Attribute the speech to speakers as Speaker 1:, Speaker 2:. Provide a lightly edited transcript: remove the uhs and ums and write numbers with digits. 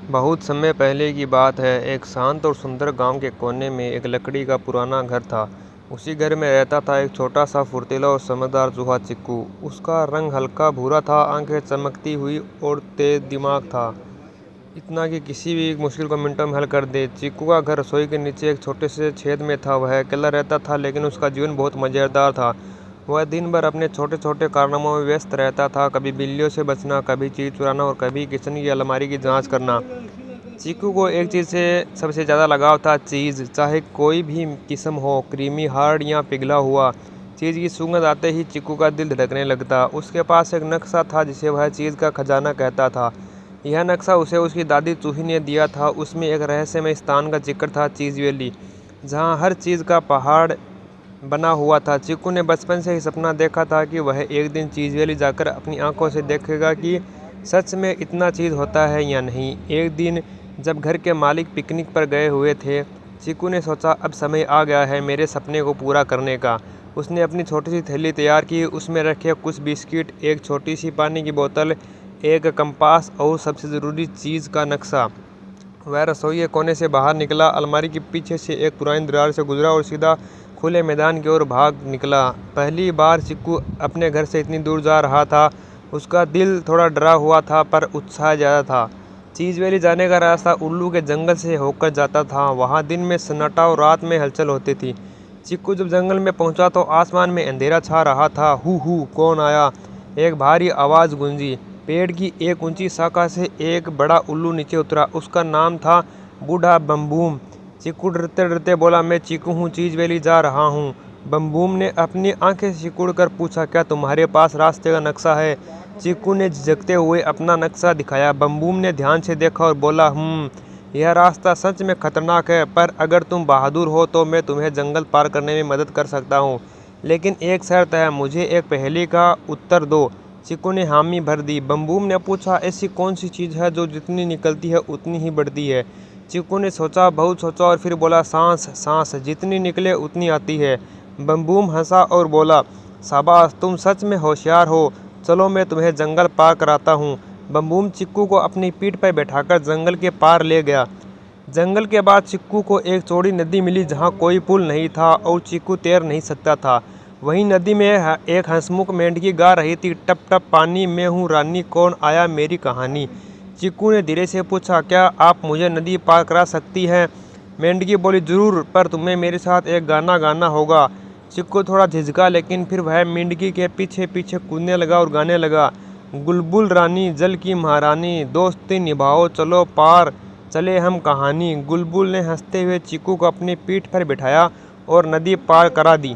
Speaker 1: बहुत समय पहले की बात है। एक शांत और सुंदर गांव के कोने में एक लकड़ी का पुराना घर था। उसी घर में रहता था एक छोटा सा फुर्तीला और समझदार चूहा चिक्कू। उसका रंग हल्का भूरा था, आंखें चमकती हुई और तेज दिमाग था, इतना कि किसी भी मुश्किल को मिनटों में हल कर दे। चिक्कू का घर रसोई के नीचे एक छोटे से छेद में था। वह अकेला रहता था, लेकिन उसका जीवन बहुत मज़ेदार था। वह दिन भर अपने छोटे छोटे कारनामों में व्यस्त रहता था, कभी बिल्लियों से बचना, कभी चीज़ चुराना और कभी किचन की अलमारी की जांच करना। चीकू को एक चीज़ से सबसे ज़्यादा लगाव था, चीज़। चाहे कोई भी किस्म हो, क्रीमी, हार्ड या पिघला हुआ, चीज़ की सुगंध आते ही चीकू का दिल धड़कने लगता। उसके पास एक नक्शा था जिसे वह चीज़ का खजाना कहता था। यह नक्शा उसे उसकी दादी चूही ने दिया था। उसमें एक रहस्यमय स्थान का जिक्र था, चीज़ वैली, जहाँ हर चीज़ का पहाड़ बना हुआ था। चीकू ने बचपन से ही सपना देखा था कि वह एक दिन चीज़ वैली जाकर अपनी आंखों से देखेगा कि सच में इतना चीज़ होता है या नहीं। एक दिन जब घर के मालिक पिकनिक पर गए हुए थे, चीकू ने सोचा, अब समय आ गया है मेरे सपने को पूरा करने का। उसने अपनी छोटी सी थैली तैयार की, उसमें रखे कुछ बिस्किट, एक छोटी सी पानी की बोतल, एक कंपास और सबसे ज़रूरी चीज़ का नक्शा। वह रसोई के कोने से बाहर निकला, अलमारी के पीछे से एक पुरानी दरार से गुजरा और सीधा खुले मैदान की ओर भाग निकला। पहली बार चिक्कू अपने घर से इतनी दूर जा रहा था। उसका दिल थोड़ा डरा हुआ था, पर उत्साह ज़्यादा था। चीज़ वैली जाने का रास्ता उल्लू के जंगल से होकर जाता था। वहाँ दिन में सन्नाटा और रात में हलचल होती थी। चिक्कू जब जंगल में पहुँचा तो आसमान में अंधेरा छा रहा था। हू कौन आया? एक भारी आवाज़ गूंजी। पेड़ की एक ऊंची शाखा से एक बड़ा उल्लू नीचे उतरा। उसका नाम था बूढ़ा बम्बूम। चिक्कू डरते डरते बोला, मैं चीकू हूँ, चीज़ वैली जा रहा हूँ। बम्बूम ने अपनी आंखें सिकुड़ कर पूछा, क्या तुम्हारे पास रास्ते का नक्शा है? चिक्कू ने झिझकते हुए अपना नक्शा दिखाया। बम्बूम ने ध्यान से देखा और बोला, यह रास्ता सच में खतरनाक है, पर अगर तुम बहादुर हो तो मैं तुम्हें जंगल पार करने में मदद कर सकता हूँ। लेकिन एक शर्त है, मुझे एक पहेली का उत्तर दो। चिक्कू ने हामी भर दी। बम्बूम ने पूछा, ऐसी कौन सी चीज़ है जो जितनी निकलती है उतनी ही बढ़ती है? चिक्कू ने सोचा, बहुत सोचा और फिर बोला, सांस। सांस जितनी निकले उतनी आती है। बम्बूम हंसा और बोला, शाबाश, तुम सच में होशियार हो। चलो मैं तुम्हें जंगल पार कराता हूँ। बम्बूम चिक्कू को अपनी पीठ पर बैठाकर जंगल के पार ले गया। जंगल के बाद चिक्कू को एक चौड़ी नदी मिली जहाँ कोई पुल नहीं था और चिक्कू तैर नहीं सकता था। वहीं नदी में एक हंसमुख मेंढकी गा रही थी, टप टप पानी में हूँ रानी, कौन आया मेरी कहानी। चिक्कू ने धीरे से पूछा, क्या आप मुझे नदी पार करा सकती हैं? मेंढकी बोली, जरूर, पर तुम्हें मेरे साथ एक गाना गाना होगा। चिक्कू थोड़ा झिझका, लेकिन फिर वह मेंढकी के पीछे पीछे कूदने लगा और गाने लगा, बुलबुल रानी जल की महारानी, दोस्ती निभाओ चलो पार चले हम कहानी। बुलबुल ने हंसते हुए चिक्कू को अपनी पीठ पर बिठाया और नदी पार करा दी।